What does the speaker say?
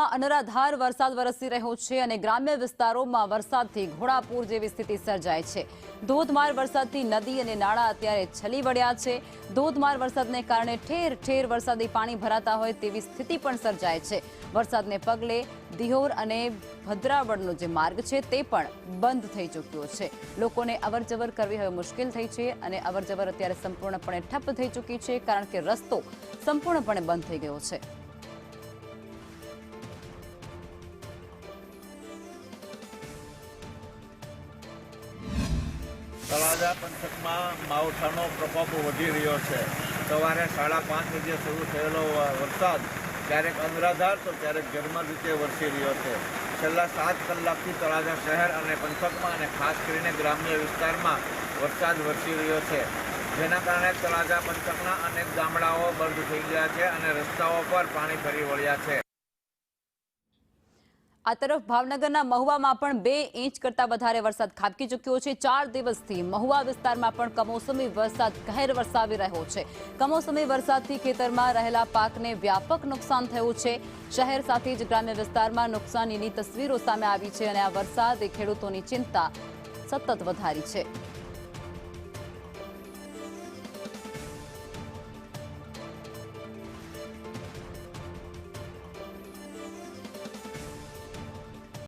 જિલ્લામાં અનરાધાર વરસાદ વરસી રહ્યો છે અને ગ્રામ્ય વિસ્તારોમાં વરસાદથી ઘોડાપૂર જેવી સ્થિતિ સર્જાય છે। ધોધમાર વરસાદથી નદી અને નાળા અત્યારે છલી વળ્યા છે। ધોધમાર વરસાદને કારણે ઠેર ઠેર વરસાદી પાણી ભરાતા હોય તેવી સ્થિતિ પણ સર્જાય છે। વરસાદને પગલે દિહોર અને ભદ્રાવળનો જે માર્ગ છે તે પણ બંધ થઈ ચૂક્યો છે। લોકોને અવરજવર કરવી હવે મુશ્કેલ થઈ છે અને અવરજવર અત્યારે સંપૂર્ણપણે ઠપ થઈ ચૂકી છે, કારણ કે રસ્તો સંપૂર્ણપણે બંધ થઈ ગયો છે। તળાજા પંથકમાં માવઠાનો પ્રકોપ વધી રહ્યો છે। સવારે 5:30 વાગે શરૂ થયેલો વરસાદ ક્યારેક અનરાધાર તો ક્યારેક ઝરમર રીતે વરસી રહ્યો છે। છેલ્લા 7 કલાકથી તળાજા શહેર અને પંથકમાં અને ખાસ કરીને ગ્રામ્ય વિસ્તારમાં વરસાદ વરસી રહ્યો છે, જેના કારણે તળાજા પંથકના અનેક ગામડાઓ બંધ થઈ ગયા છે અને રસ્તાઓ પર પાણી ફરી વળ્યા છે। આ તરફ ભાવનગરના મહુવામાં પણ 2 ઇંચ કરતા વધારે વરસાદ ખાબકી ચૂક્યો છે। 4 દિવસથી મહુવા વિસ્તારમાં પણ કમોસમી વરસાદ કહેર વરસાવી રહ્યો છે। કમોસમી વરસાદથી ખેતરમાં રહેલા પાકને વ્યાપક નુકસાન થયું છે। શહેર સાથે જ ગ્રામ્ય વિસ્તારમાં નુકસાનીની તસવીરો સામે આવી છે અને આ વરસાદે ખેડૂતોની ચિંતા સતત વધારી છે।